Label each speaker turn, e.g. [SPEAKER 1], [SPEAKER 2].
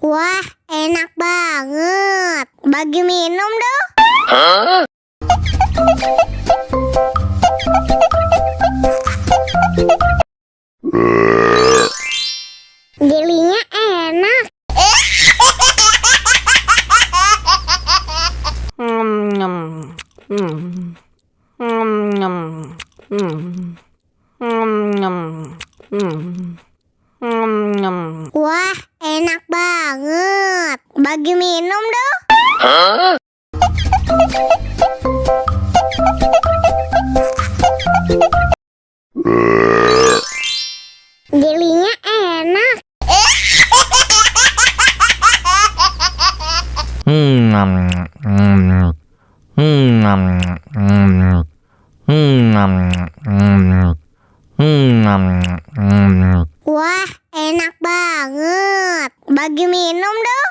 [SPEAKER 1] Wah, enak banget. Bagi minum dong. Jelinya enak. Wah, enak banget. Bagi minum dong. Jelinya enak. Wah, enak banget. Bagi minum dong.